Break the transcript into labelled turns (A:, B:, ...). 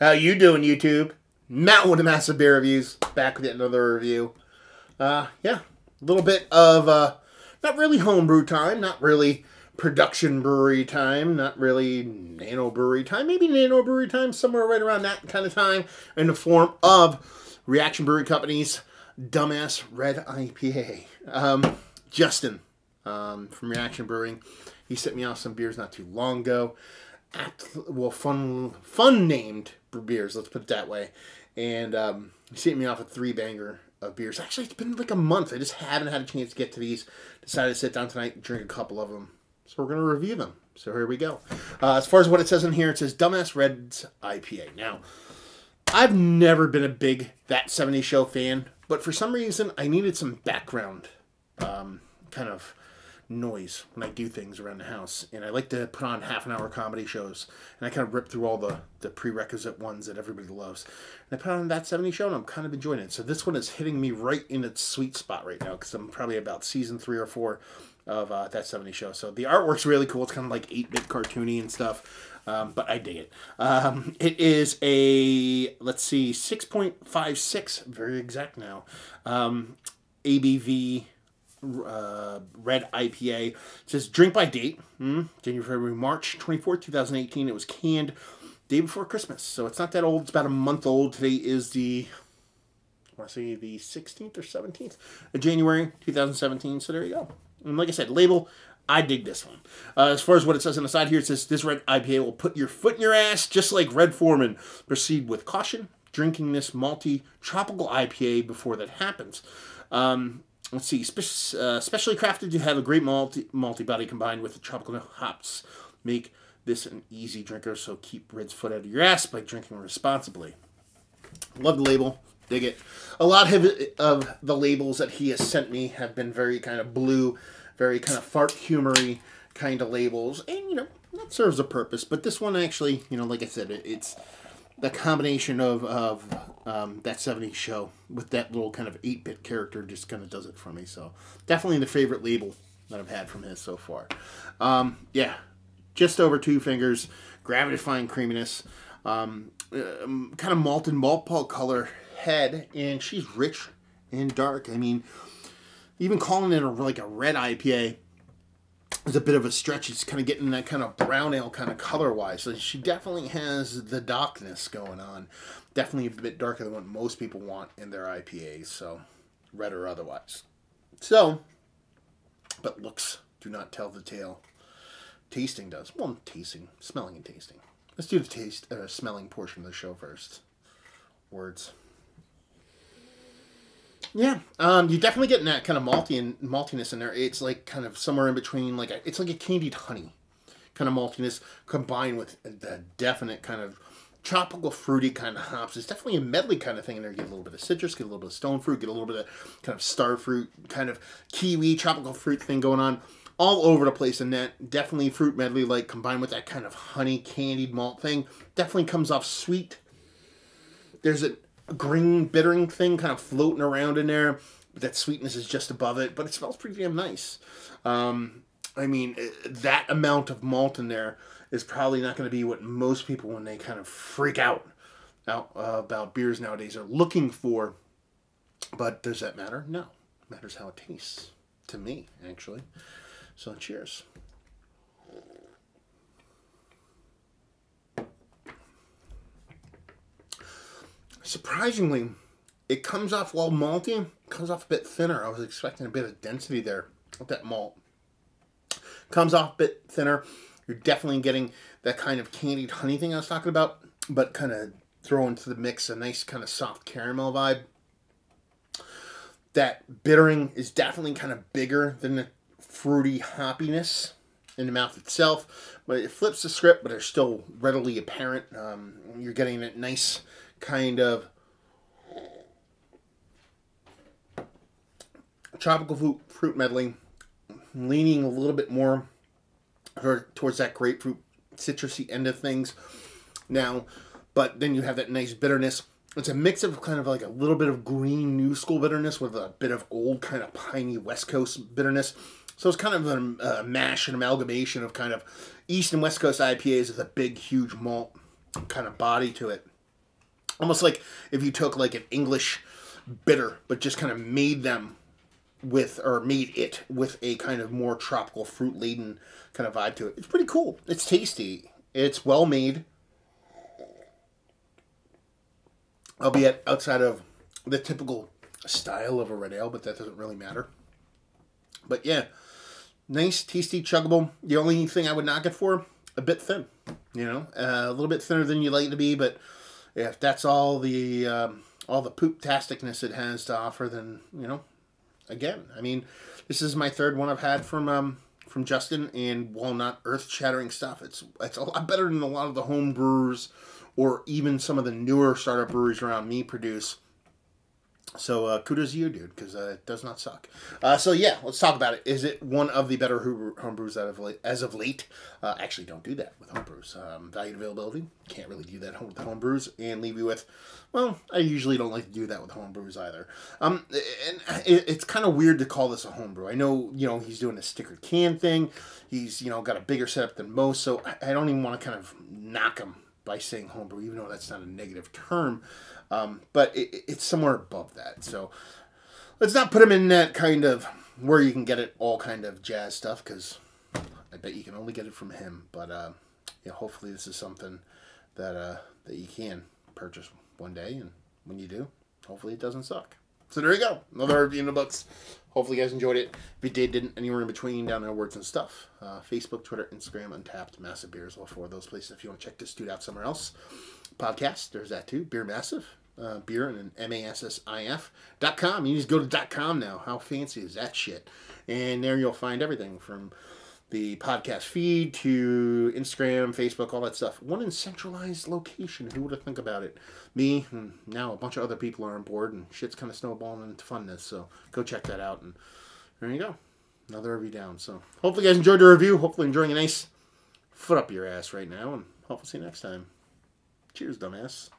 A: How you doing, YouTube? Matt with the Massive Beer Reviews, back with another review. Yeah, a little bit of, not really homebrew time, not really production brewery time, not really nano brewery time, maybe nano brewery time, somewhere right around that kind of time, in the form of Reaction Brewery Company's Dumbass Red IPA. Justin, from Reaction Brewing, he sent me off some beers not too long ago. Well, fun named beers, let's put it that way. And he sent me off a 3-banger of beers. Actually, it's been like a month. I just haven't had a chance to get to these. Decided to sit down tonight and drink a couple of them. So we're going to review them. So here we go. As far as what it says in here, it says Dumbass Red's IPA. Now, I've never been a big That 70s Show fan, but for some reason, I needed some background kind of noise when I do things around the house, and I like to put on half-an-hour comedy shows, and I kind of rip through all the prerequisite ones that everybody loves, and I put on That 70s Show, and I'm kind of enjoying it. So this one is hitting me right in its sweet spot right now, because I'm probably about season 3 or 4 of That 70s Show. So the artwork's really cool. It's kind of like 8-bit cartoony and stuff, but I dig it. It is a, let's see, 6.56, very exact now, ABV red IPA. It says drink by date, January, February, March 24th, 2018. It was canned day before Christmas, so it's not that old. It's about a month old. Today is the, I want to say the 16th or 17th of January 2017. So there you go. And like I said, label, I dig this one. As far as what it says on the side here, it says this red IPA will put your foot in your ass just like Red Foreman. Proceed with caution. Drinking this malty tropical IPA before that happens. Let's see, specially crafted to have a great malty body combined with the tropical hops. Make this an easy drinker, so keep Red's foot out of your ass by drinking responsibly. Love the label. Dig it. A lot of the labels that he has sent me have been very kind of blue, very kind of fart humory kind of labels. And, you know, that serves a purpose. But this one actually, you know, like I said, it's the combination of That 70s Show with that little kind of 8-bit character just kind of does it for me. So definitely the favorite label that I've had from his so far. Yeah, just over 2 fingers, gravity-defying creaminess, kind of malted malt color head, and she's rich and dark. I mean, even calling it like a red IPA is a bit of a stretch. It's kind of getting that kind of brown ale kind of color-wise. So she definitely has the darkness going on. Definitely a bit darker than what most people want in their IPAs, so red or otherwise. So, but looks do not tell the tale. Tasting does. Well, tasting, smelling and tasting. Let's do the smelling portion of the show first. Words. Yeah, you're definitely getting that kind of maltiness in there. It's like kind of somewhere in between, like it's like a candied honey kind of maltiness combined with the definite kind of tropical fruity kind of hops. It's definitely a medley kind of thing in there. You get a little bit of citrus, get a little bit of stone fruit, get a little bit of kind of star fruit, kind of kiwi, tropical fruit thing going on all over the place. And that definitely fruit medley, like combined with that kind of honey candied malt thing, definitely comes off sweet. There's a green bittering thing kind of floating around in there, but that sweetness is just above it, but it smells pretty damn nice. I mean, that amount of malt in there is probably not going to be what most people, when they kind of freak out about beers nowadays, are looking for. But does that matter? No. It matters how it tastes to me, actually. So cheers. Surprisingly, it comes off, while malty, comes off a bit thinner. I was expecting a bit of density there with that malt. Comes off a bit thinner. You're definitely getting that kind of candied honey thing I was talking about, but kind of throw into the mix a nice kind of soft caramel vibe. That bittering is definitely kind of bigger than the fruity hoppiness in the mouth itself, but it flips the script, but they're still readily apparent. You're getting that nice kind of tropical fruit medley, leaning a little bit more towards that grapefruit citrusy end of things now, but then you have that nice bitterness. It's a mix of kind of like a little bit of green new school bitterness with a bit of old kind of piney West Coast bitterness. So it's kind of a mash, an amalgamation of kind of East and West Coast IPAs with a big, huge malt kind of body to it. Almost like if you took like an English bitter, but just kind of made them with, or made it with a kind of more tropical fruit laden kind of vibe to it. It's pretty cool. It's tasty. It's well made. Albeit outside of the typical style of a red ale, but that doesn't really matter. But yeah, nice, tasty, chuggable. The only thing I would knock it for, a bit thin. You know, a little bit thinner than you like it to be, but if that's all the poop-tasticness it has to offer, then, you know, again, I mean, this is my third one I've had from Justin, and while not earth-shattering stuff, it's a lot better than a lot of the home brewers or even some of the newer startup breweries around me produce. So kudos to you, dude, because it does not suck. So yeah, let's talk about it. Is it one of the better home brews as of late? Actually, don't do that with home brews. Value availability, can't really do that with home brews, and leave you with, well, I usually don't like to do that with home brews either. And it's kind of weird to call this a home brew. I know, you know, he's doing a stickered can thing. He's, you know, got a bigger setup than most, so I don't even want to kind of knock him by saying homebrew, even though that's not a negative term. But it's somewhere above that. So let's not put him in that kind of where you can get it all kind of jazz stuff, because I bet you can only get it from him. But yeah, hopefully this is something that that you can purchase one day, and when you do, hopefully it doesn't suck. So there you go. Another review in the books. Hopefully you guys enjoyed it. If you didn't, anywhere in between, down there, words and stuff. Facebook, Twitter, Instagram, Untapped, Massive Beers, all four of those places. If you want to check this dude out somewhere else. Podcast, there's that too. Beer Massive. Beer and an massif.com. You just go to .com now. How fancy is that shit? And there you'll find everything from the podcast feed to Instagram, Facebook, all that stuff. One in centralized location. Who would have think about it? Me, and now a bunch of other people are on board, and shit's kind of snowballing into funness. So go check that out, and there you go. Another review down. So hopefully you guys enjoyed the review. Hopefully enjoying a nice foot up your ass right now, and hopefully see you next time. Cheers, dumbass.